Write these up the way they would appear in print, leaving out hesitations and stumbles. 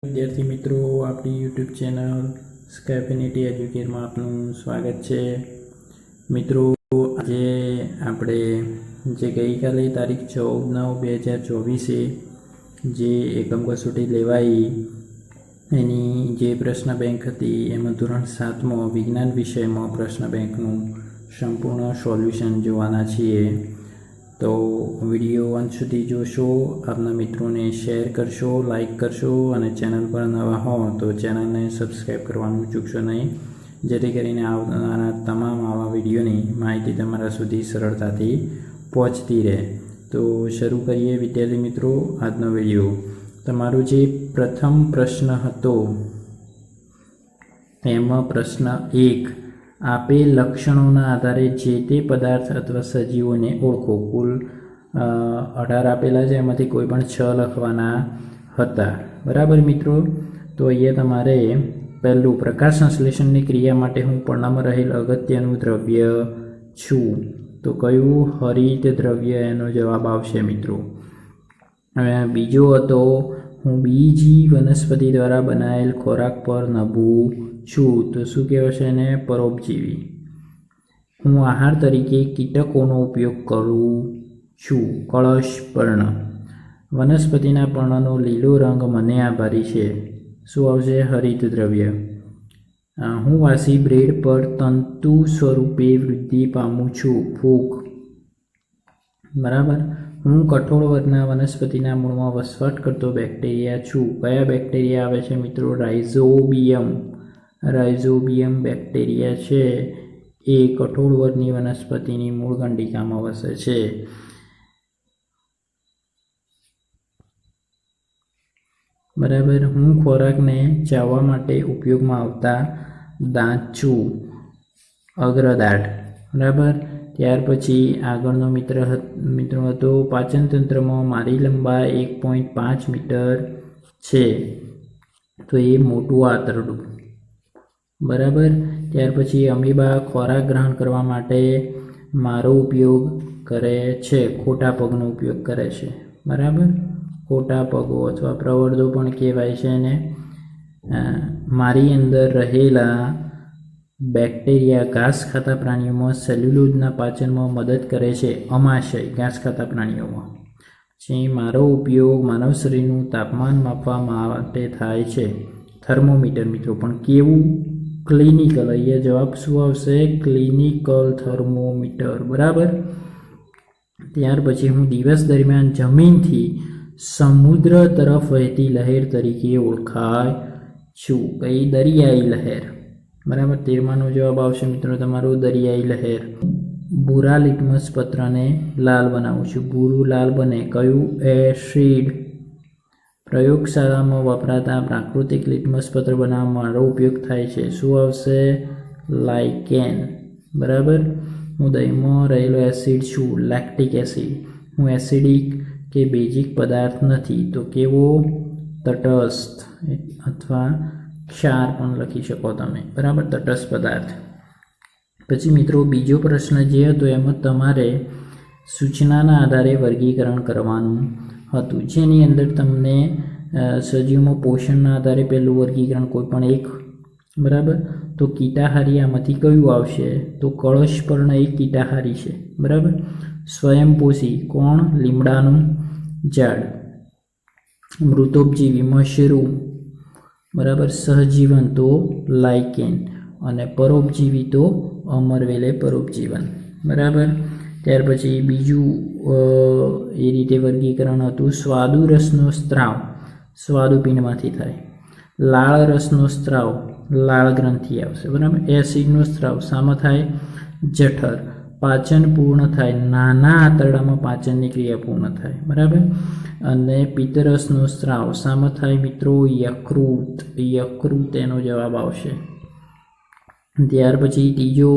વિદ્યાર્થી મિત્રો, આપણી યુટ્યુબ ચેનલ સ્કેફિનિટી એજ્યુકેરમાં આપનું સ્વાગત છે। મિત્રો, આજે આપણે જે ગઈકાલે તારીખ 14/9/2024 જે એકમ કસોટી લેવાઈ એની જે પ્રશ્ન બેંક હતી એમાં ધોરણ 7માં વિજ્ઞાન વિષયમાં પ્રશ્ન બેંકનું સંપૂર્ણ સોલ્યુશન જોવાના છીએ। તો વિડીયો અંત સુધી જોશો, આપના મિત્રોને શેર કરશો, લાઈક કરશો અને ચેનલ પર નવા હો તો ચેનલને સબસ્ક્રાઈબ કરવાનું ચૂકશો નહીં, જેથી કરીને આવનારા તમામ આવા વિડીયોની માહિતી તમારા સુધી સરળતાથી પહોંચતી રહે। તો શરૂ કરીએ વિદ્યાર્થી મિત્રો આજનો વિડીયો। તમારો જે પ્રથમ પ્રશ્ન હતો એમાં પ્રશ્ન 1, આપેલ લક્ષણોના આધારે જે તે પદાર્થ અથવા સજીવોને ઓળખો। કુલ 18 આપેલા છે, એમાંથી કોઈ પણ 6 લખવાના હતા, બરાબર મિત્રો। તો અહીંયા તમારે પહેલું, પ્રકાશ સંશ્લેષણની ક્રિયા માટે હું પર્ણમાં રહેલ અગત્યનું દ્રવ્ય છું, તો કયું? હરિત દ્રવ્ય એનો જવાબ આવશે મિત્રો। હવે બીજો હતો, હું બીજી વનસ્પતિ દ્વારા બનાવેલ ખોરાક પર નભું છું, તો શું કહેવાશે એને? પરોપજીવી। હું આહાર તરીકે કીટકોનો ઉપયોગ કરું છું, કળશ પર્ણ। વનસ્પતિના પર્ણનો લીલો રંગ મને આભારી છે, શું આવશે? હરિત દ્રવ્ય। હું વાસી બ્રેડ પર તંતુ સ્વરૂપે વૃદ્ધિ પામું છું, ફૂગ, બરાબર। હું કઠોળ વર્ગના વનસ્પતિના મૂળમાં વસવાટ કરતો બેક્ટેરિયા છું, કયા બેક્ટેરિયા આવે છે મિત્રો? રાઇઝોબિયમ। રાઇઝોબિયમ બેક્ટેરિયા છે એ કઠોળ વર્ગની વનસ્પતિની મૂળ કંડિકામાં વસે છે। બરાબર। હું ખોરાકને ચાવવા માટે ઉપયોગમાં આવતા દાંત છું, અગ્રદાઢ, બરાબર। ત્યાર પછી આગળનો મિત્રો હતો, પાચન તંત્રમાં મારી લંબાઈ 1.5 મીટર છે, તો એ મોટું આંતરડું, બરાબર। ત્યાર પછી અમીબા ખોરાક ગ્રહણ કરવા માટે મારો ઉપયોગ કરે છે, ખોટા પગનો ઉપયોગ કરે છે, બરાબર। ખોટા પગો અથવા પ્રવર્ધો પણ કહેવાય છે એને। મારી અંદર રહેલા બેક્ટેરિયા ઘાસ ખાતા પ્રાણીઓમાં સેલ્યુલોઝના પાચનમાં મદદ કરે છે, અમાશય, ઘાસ ખાતા પ્રાણીઓમાં। પછી મારો ઉપયોગ માનવ શરીરનું તાપમાન માપવા માટે થાય છે, થર્મોમીટર મિત્રો, પણ કેવું? ક્લિનિકલ। અહીંયા જવાબ શું આવશે? ક્લિનિકલ થર્મોમીટર, બરાબર। ત્યાર પછી હું દિવસ દરમિયાન જમીનથી સમુદ્ર તરફ વહેતી લહેર તરીકે ઓળખાય છું, કઈ? દરિયાઈ લહેર, બરાબર। 13માનો જવાબ આવશે મિત્રો તમારો દરિયાઈ લહેર। ભૂરા લિટમસ પત્રને લાલ બનાવું છું, ભૂરું લાલ બને, કયું? એસિડ। પ્રયોગશાળામાં વપરાતા પ્રાકૃતિક લિટમસ પત્ર બનાવવા મારો ઉપયોગ થાય છે, શું આવશે? લાઇકેન, બરાબર। હું દહીંમાં રહેલો એસિડ છું, લેક્ટિક એસિડ। હું એસિડિક કે બેઝિક પદાર્થ નથી, તો કેવો? તટસ્થ અથવા ક્ષાર પણ લખી શકો તમે, બરાબર, તટસ્થ પદાર્થ। પછી મિત્રો બીજો પ્રશ્ન જે હતો એમાં તમારે સૂચનાના આધારે વર્ગીકરણ કરવાનું હતું, જેની અંદર તમને સજીવમાં પોષણના આધારે પહેલું વર્ગીકરણ કોઈ પણ એક, બરાબર। તો કીટાહારી આમાંથી કયું આવશે? તો કળશ પર્ણ એક કીટાહારી છે, બરાબર। સ્વયંપોષી કોણ? લીમડાનું ઝાડ। મૃતોપજીવી મશરૂમ, બરાબર। સહજીવન તો લાઇકેન, અને પરોપજીવી તો અમરવેલે પરોપજીવન, બરાબર। ત્યાર પછી બીજું એ રીતે વર્ગીકરણ હતું, સ્વાદુ રસનો સ્ત્રાવ સ્વાદુપિંડમાંથી થાય, લાળ રસનો સ્ત્રાવ લાળ ગ્રંથિ આવશે, બરાબર। એસિડનો સ્ત્રાવ શામાં થાય? જઠર। પાચન પૂર્ણ થાય, નાના આંતરડામાં પાચનની ક્રિયા પૂર્ણ થાય, બરાબર। અને પિત્તરસનો સ્ત્રાવ શામાં થાય મિત્રો? યકૃત। યકૃત એનો જવાબ આવશે। ત્યાર પછી ત્રીજો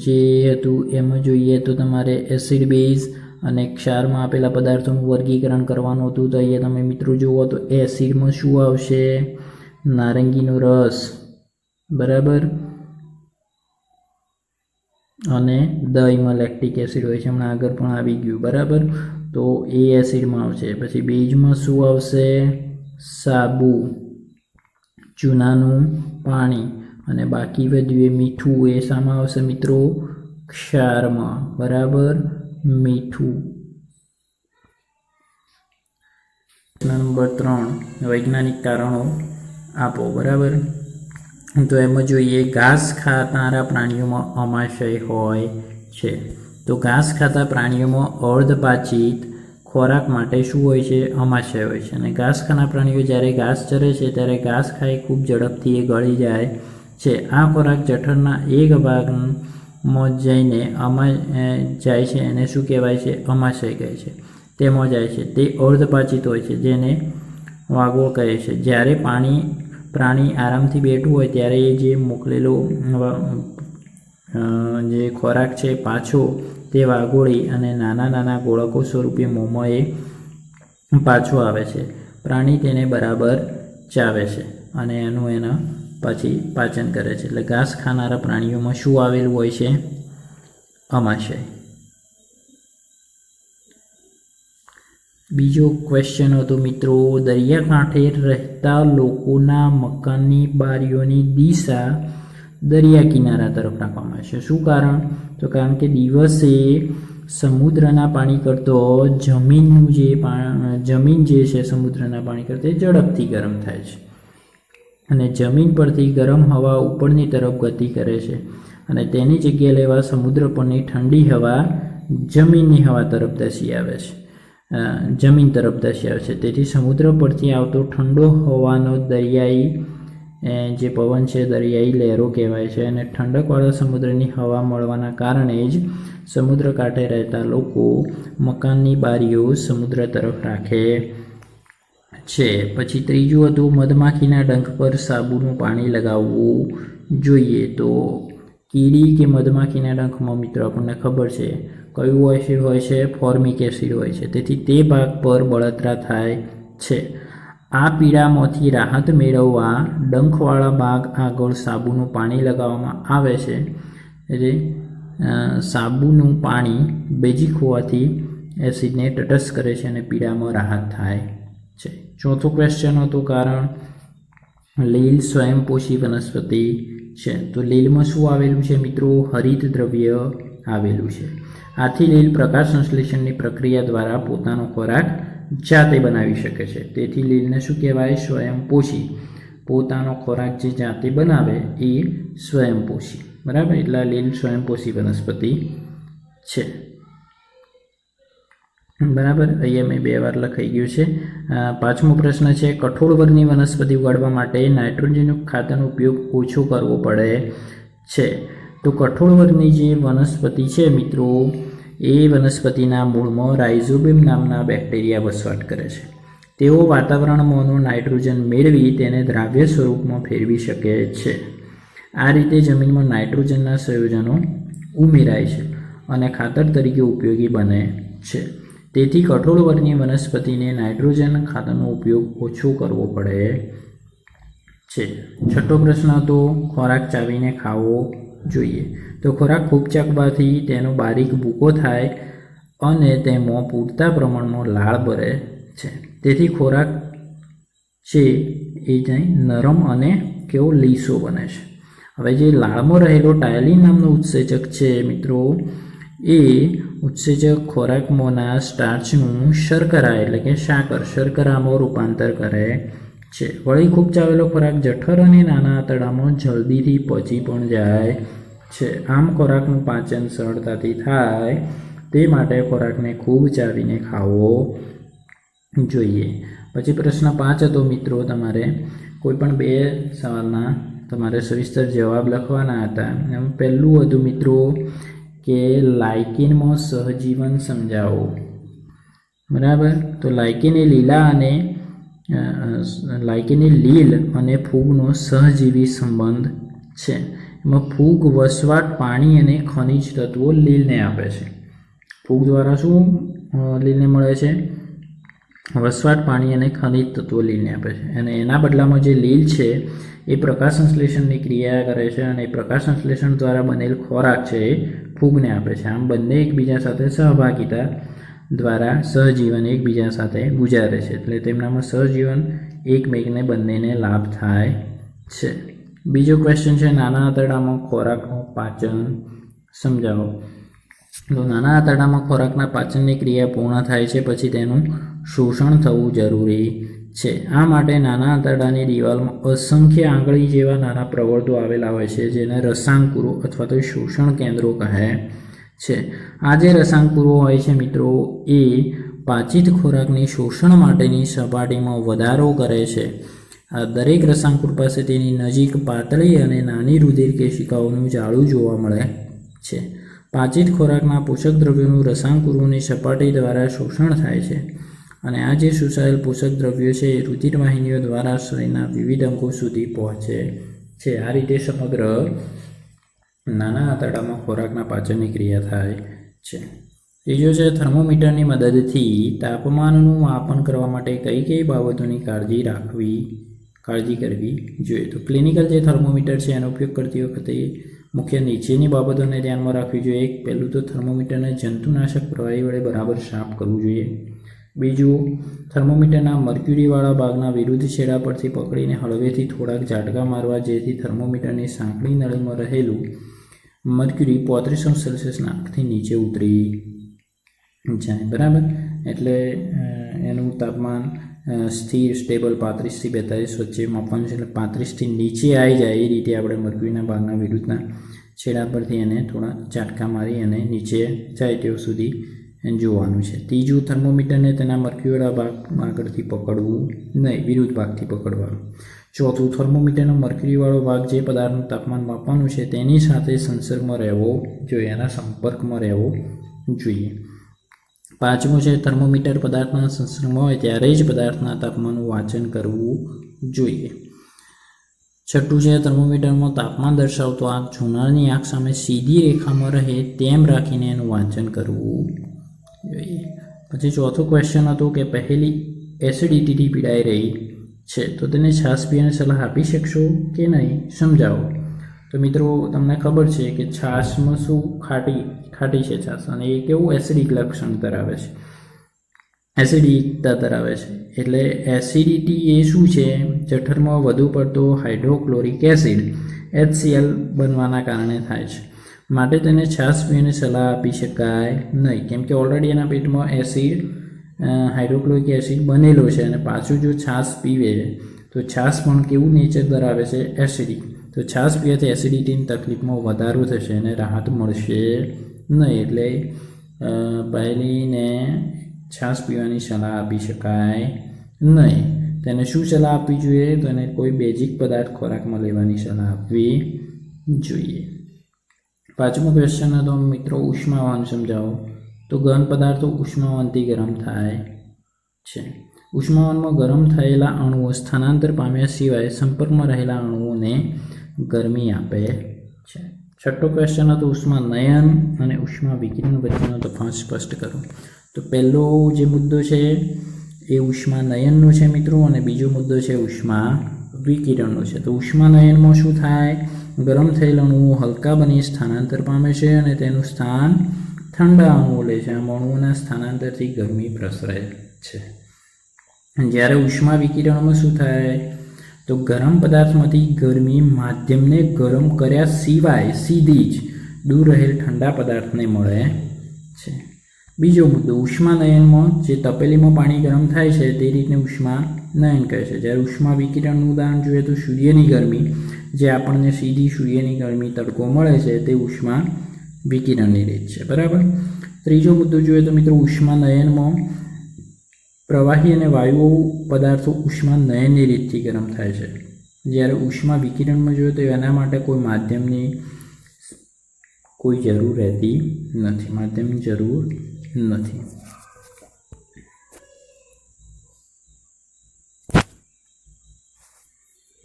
જે હતું એમાં જોઈએ તો તમારે એસિડ બેઝ અને ક્ષારમાં આપેલા પદાર્થોનું વર્ગીકરણ કરવાનું હતું, તો અહીંયા તમે મિત્રો જુઓ તો એસિડમાં શું આવશે? નારંગીનો રસ, બરાબર। અને દહીંમાં લેક્ટિક એસિડ હોય છે, હમણાં આગળ પણ આવી ગયું, બરાબર। તો એ એસિડમાં આવશે। પછી બેઝમાં શું આવશે? સાબુ, ચૂનાનું પાણી અને બાકી વધ્યું એ મીઠું એ શામાં આવશે મિત્રો? ક્ષારમાં. બરાબર, મીઠું. પ્રશ્ન નંબર 3, વૈજ્ઞાનિક કારણો આપો. બરાબર, તો એમાં જોઈએ, ઘાસ ખાનારા પ્રાણીઓમાં અમાશય હોય છે. તો ઘાસ ખાતા પ્રાણીઓમાં અર્ધપાચિત ખોરાક માટે શું હોય છે? અમાશય હોય છે. અને ઘાસ ખાનાર પ્રાણીઓ જ્યારે ઘાસ ચરે છે ત્યારે ઘાસ ખાઈ ખૂબ ઝડપથી એ ગળી જાય છે. આ ખોરાક જઠરના એક ભાગમાં જઈને જાય છે, એને શું કહેવાય છે? અમાશય કહે છે. તેમાં જાય છે. તે અર્ધપાચિત હોય છે, જેને વાગોળ કહે છે. જ્યારે પ્રાણી આરામથી બેઠું હોય ત્યારે એ જે મોકલેલો જે ખોરાક છે પાછો તે વાગોળી અને નાના નાના ગોળકો સ્વરૂપે મોંમાં એ પાછો આવે છે. પ્રાણી તેને બરાબર ચાવે છે અને એના પછી પાચન કરે છે. એટલે ઘાસ ખાનારા પ્રાણીઓમાં શું આવેલું હોય છે? અમાશય. બીજો ક્વેશ્ચન હતો મિત્રો, દરિયાકાંઠે રહેતા લોકોના મકાનની બારીઓની દિશા દરિયા કિનારા તરફ રાખવામાં આવે છે. શું કારણ? તો કારણ કે દિવસે સમુદ્રના પાણી કરતો જમીન જે છે સમુદ્રના પાણી કરતાં ઝડપથી ગરમ થાય છે અને જમીન પરથી ગરમ હવા ઉપરની તરફ ગતિ કરે છે અને તેની જગ્યાએ લેવા સમુદ્ર પરની ઠંડી હવા જમીનની હવા તરફ ધસી આવે છે, જમીન તરફ ધસી આવે છે. તેથી સમુદ્ર પરથી આવતો ઠંડો હવાનો દરિયાઈ જે પવન છે દરિયાઈ લહેરો કહેવાય છે. અને ઠંડકવાળા સમુદ્રની હવા મળવાના કારણે જ સમુદ્ર કાંઠે રહેતા લોકો મકાનની બારીઓ સમુદ્ર તરફ રાખે છે. પછી ત્રીજું હતું, મધમાખીના ડંખ પર સાબુનું પાણી લગાવવું જોઈએ. તો કીડી કે મધમાખીના ડંખમાં મિત્રો આપણને ખબર છે કયું એસિડ હોય છે? ફોર્મિક એસિડ હોય છે. તેથી તે ભાગ પર બળતરા થાય છે. આ પીડામાંથી રાહત મેળવવા ડંખવાળા ભાગ આગળ સાબુનું પાણી લગાવવામાં આવે છે. એટલે સાબુનું પાણી બેઝિક હોવાથી એસિડને તટસ્થ કરે છે અને પીડામાં રાહત થાય છે. ચોથો ક્વેશ્ચન હતો, કારણ લીલ સ્વયંપોષી વનસ્પતિ છે. તો લીલમાં શું આવેલું છે મિત્રો? હરિત દ્રવ્ય આવેલું છે. આથી લીલ પ્રકાશ સંશ્લેષણની પ્રક્રિયા દ્વારા પોતાનો ખોરાક જાતે બનાવી શકે છે. તેથી લીલને શું કહેવાય? સ્વયંપોષી. પોતાનો ખોરાક જે જાતે બનાવે એ સ્વયંપોષી. બરાબર, એટલે લીલ સ્વયંપોષી વનસ્પતિ છે. બરાબર, અહીંયા મેં 2 વાર લખાઈ ગયું છે. 5મો પ્રશ્ન છે, કઠોળ વર્ગની વનસ્પતિ ઉગાડવા માટે નાઇટ્રોજનયુક્ત ખાતરનો ઉપયોગ ઓછો કરવો પડે છે. તો કઠોળ વર્ગની જે વનસ્પતિ છે મિત્રો, એ વનસ્પતિના મૂળમાં રાઇઝોબિયમ નામના બેક્ટેરિયા વસવાટ કરે છે. તેઓ વાતાવરણમાંનો નાઇટ્રોજન મેળવી તેને દ્રાવ્ય સ્વરૂપમાં ફેરવી શકે છે. આ રીતે જમીનમાં નાઇટ્રોજનના સંયોજનો ઉમેરાય છે અને ખાતર તરીકે ઉપયોગી બને છે. તેથી કઠોળ વર્ગની વનસ્પતિને નાઇટ્રોજન ખાતરનો ઉપયોગ ઓછો કરવો પડે છે. 6થો પ્રશ્ન હતો, ખોરાક ચાવીને ખાવો જોઈએ. તો ખોરાક ખૂબ ચાખવાથી તેનો બારીક ભૂકો થાય અને તેમાં પૂરતા પ્રમાણમાં લાળ ભરે છે. તેથી ખોરાક છે એ નરમ અને કેવો લીસો બને છે. હવે જે લાળમાં રહેલો ટાયલિન નામનો ઉત્સેચક છે મિત્રો, એ ઉત્સેચક ખોરાકમાંના સ્ટાર્ચનું શર્કરા એટલે કે શર્કરામાં રૂપાંતર કરે છે. વળી ખૂબ ચાવેલો ખોરાક જઠર અને નાના આંતરડામાં જલ્દીથી પચી પણ જાય છે. આમ ખોરાકનું પાચન સરળતાથી થાય તે માટે ખોરાકને ખૂબ ચાવીને ખાવો જોઈએ. પછી પ્રશ્ન 5 હતો મિત્રો, તમારે કોઈ પણ 2 સવાલના તમારે સવિસ્તર જવાબ લખવાના હતા. એમ પહેલું હતું મિત્રો કે લાઇકેનમાં સહજીવન સમજાવો. બરાબર, તો લાઇકેન એ લીલ અને ફૂગનો સહજીવી સંબંધ છે. એમાં ફૂગ વસવાટ, પાણી અને ખનિજ તત્વો લીલને આપે છે. ફૂગ દ્વારા શું લીલને મળે છે? વસવાટ, પાણી અને ખનિજ તત્વો લીલને આપે છે. અને એના બદલામાં જે લીલ છે એ પ્રકાશ સંશ્લેષણની ક્રિયા કરે છે અને પ્રકાશ સંશ્લેષણ દ્વારા બનેલ ખોરાક છે એ ફૂગને આપે છે. આમ બંને એકબીજા સાથે સહભાગિતા દ્વારા સહજીવન એકબીજા સાથે ગુજારે છે. એટલે તેમનામાં સહજીવન એકમેકને બંનેને લાભ થાય છે। બીજો ક્વેશ્ચન છે નાના આંતરડામાં ખોરાકનું પાચન સમજાવો। તો નાના આંતરડામાં ખોરાકના પાચનની ક્રિયા પૂર્ણ થાય છે પછી તેનું શોષણ થવું જરૂરી છે। આ માટે નાના આંતરડાની દિવાલમાં અસંખ્ય આંગળી જેવા નાના પ્રવર્તો આવેલા હોય છે જેને રસાંકુરો અથવા તો શોષણ કેન્દ્રો કહે છે। આ જે રસાંકુરો હોય છે મિત્રો એ પાચિત ખોરાકની શોષણ માટેની સપાટીમાં વધારો કરે છે। આ દરેક રસાંકુર પાસે તેની નજીક પાતળી અને નાની રુધિર કેશિકાઓનું જાળું જોવા મળે છે। પાચિત ખોરાકના પોષક દ્રવ્યોનું રસાંકુરોની સપાટી દ્વારા શોષણ થાય છે અને આ જે શોષાયેલ પોષક દ્રવ્યો છે એ રુધિર વાહિનીઓ દ્વારા શરીરના વિવિધ અંગો સુધી પહોંચે છે। આ રીતે સમગ્ર નાના આંતરડામાં ખોરાકના પાચનની ક્રિયા થાય છે। ત્રીજો છે થર્મોમીટરની મદદથી તાપમાનનું માપન કરવા માટે કઈ કઈ બાબતોની કાળજી કરવી જોઈએ। તો ક્લિનિકલ જે થર્મોમીટર છે એનો ઉપયોગ કરતી વખતે મુખ્ય નીચેની બાબતોને ધ્યાનમાં રાખવી જોઈએ। પહેલું તો થર્મોમીટરને જંતુનાશક પ્રવાહી વડે બરાબર સાફ કરવું જોઈએ। બીજું, થર્મોમીટરના મર્ક્યુરીવાળા ભાગના વિરુદ્ધ છેડા પરથી પકડીને હળવેથી થોડાક ઝાટકા મારવા જેથી થર્મોમીટરની સાંકડી નળીમાં રહેલું મર્ક્યુરી 35°C આંખથી નીચે ઉતરી જાય। બરાબર, એટલે એનું તાપમાન સ્થિર સ્ટેબલ 35 થી 42 વચ્ચે માપવાનું છે, એટલે 35 થી નીચે આવી જાય એ રીતે આપણે મર્ક્યુરીના ભાગના વિરુદ્ધના છેડા પરથી એને થોડા ઝાટકા મારી અને નીચે જાય ત્યાં સુધી જોવાનું છે। ત્રીજું, થર્મોમીટરને તેના મર્ક્યુરીવાળા ભાગ આગળથી પકડવું નહીં, વિરુદ્ધ ભાગથી પકડવાનું। ચોથું, થર્મોમીટરનો મર્ક્યુરીવાળો ભાગ જે પદાર્થનું તાપમાન માપવાનું છે તેની સાથે સંસર્ગમાં રહેવો જોઈએ, એના સંપર્કમાં રહેવો જોઈએ। પાંચમું છે થર્મોમીટર પદાર્થના સંસર્ગમાં હોય ત્યારે જ પદાર્થના તાપમાનનું વાંચન કરવું જોઈએ। છઠ્ઠું છે થર્મોમીટરમાં તાપમાન દર્શાવતો આંક જોનારની આંખ સામે સીધી રેખામાં રહે તેમ રાખીને એનું વાંચન કરવું જોઈએ। પછી ચોથો ક્વેશ્ચન હતો કે પહેલી એસિડિટીથી પીડાઈ રહી છે તો તેને છાશ પીવાની સલાહ આપી શકશો કે નહીં, સમજાવો। તો મિત્રો તમને ખબર છે કે છાશમાં શું ખાટી છે છાશ, અને એ કેવું એસિડિક લક્ષણ ધરાવે છે, એસિડિકતા ધરાવે છે। એટલે એસિડિટી એ શું છે, જઠરમાં વધુ પડતો હાઇડ્રોક્લોરિક એસિડ HCl બનવાના કારણે થાય છે, માટે તેને છાશ પીવાની સલાહ આપી શકાય નહીં, કેમ કે ઓલરેડી એના પેટમાં હાઇડ્રોક્લોરિક એસિડ બનેલો છે અને પાછું જો છાશ પીવે તો છાશ પણ કેવું નેચર ધરાવે છે, એસિડિક। તો છાશ પીવાથી એસિડિટીની તકલીફમાં વધારો થશે અને રાહત મળશે નહીં, એટલે પહેલીને છાશ પીવાની સલાહ આપી શકાય નહીં। તેને શું સલાહ આપવી જોઈએ, તો એને કોઈ બેઝિક પદાર્થ ખોરાકમાં લેવાની સલાહ આપવી જોઈએ। પાંચમો ક્વેશ્ચન હતો મિત્રો ઉષ્માવહન સમજાવો। તો ઘન પદાર્થો ઉષ્માવહનથી ગરમ થાય છે। ઉષ્માવહનમાં ગરમ થયેલા અણુઓ સ્થાનાંતર પામ્યા સિવાય સંપર્કમાં રહેલા અણુઓને ગરમી આપે છે। છઠ્ઠો ક્વેશ્ચન હતો ઉષ્માનયન અને ઉષ્મા વિકિરણ વચ્ચેનો તફાવત સ્પષ્ટ કરો। તો પહેલો જે મુદ્દો છે એ ઉષ્માનયનનો છે મિત્રો, અને બીજો મુદ્દો છે ઉષ્મા વિકિરણનો છે। તો ઉષ્માનયનમાં શું થાય, ગરમ થયેલ અણુઓ હલકા બની સ્થાનાંતર પામે છે અને તેનું સ્થાન ઠંડા અણુઓ લે છે। આમ અણુઓના સ્થાનાંતરથી ગરમી પ્રસરે છે। જ્યારે ઉષ્મા વિકિરણમાં શું થાય, તો ગરમ પદાર્થમાંથી ગરમી માધ્યમને ગરમ કર્યા સિવાય સીધી જ દૂર રહેલ ઠંડા પદાર્થને મળે છે। બીજો મુદ્દો ઉષ્માનયનમાં જે તપેલીમાં પાણી ગરમ થાય છે તે રીતને ઉષ્માનયન કહે છે। જ્યારે ઉષ્મા વિકિરણનું ઉદાહરણ જોઈએ તો સૂર્યની ગરમી, જે આપણને સીધી સૂર્યની ગરમી તડકો મળે છે તે ઉષ્મા વિકિરણની રીત છે। બરાબર, ત્રીજો મુદ્દો જોઈએ તો મિત્રો ઉષ્માનયનમાં પ્રવાહી અને વાયુઓ પદાર્થો ઉષ્માનયનની રીતથી ગરમ થાય છે, જ્યારે ઉષ્મા વિકિરણમાં જોઈએ તો એના માટે કોઈ માધ્યમની કોઈ જરૂર રહેતી નથી, માધ્યમની જરૂર નથી।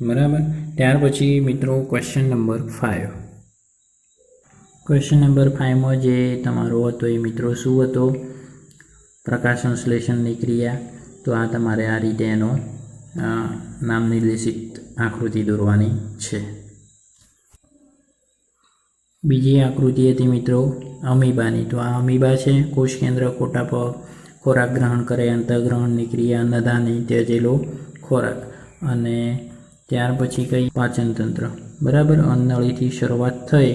બરાબર, ત્યાર પછી મિત્રો ક્વેશ્ચન નંબર 5। ક્વેશ્ચન નંબર 5માં જે તમારો હતો એ મિત્રો શું હતો, પ્રકાશ સંશ્લેષણની ક્રિયા। તો આ તમારે આ રીતે એનો નામ નિર્દેશિત આકૃતિ દોરવાની છે। બીજી આકૃતિ હતી મિત્રો અમીબાની। તો આ અમીબા છે, કોષ કેન્દ્ર કોટા પર ખોરાક ગ્રહણ કરે, અંતઃગ્રહણની ક્રિયા, અન્નદાની ત્યજેલો ખોરાક, અને ત્યાર પછી કઈ પાચનતંત્ર, બરાબર. અન્નનળીથી શરૂઆત થઈ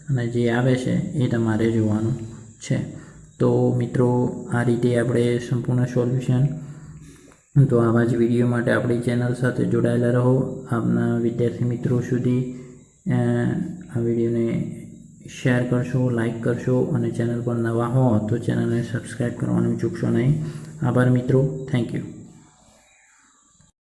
અને જે આવે છે એ તમારે જોવાનું છે. તો મિત્રો આ રીતે આપણે સંપૂર્ણ સોલ્યુશન. તો આવા જ વિડીયો માટે આપણી ચેનલ સાથે જોડાયેલા રહો. આપના વિદ્યાર્થી મિત્રો સુધી આ વિડીયોને શેર કરશો, લાઈક કરશો અને ચેનલ પર નવા હો તો ચેનલને સબસ્ક્રાઈબ કરવાનું ચૂકશો નહીં. આભાર મિત્રો. Thank you.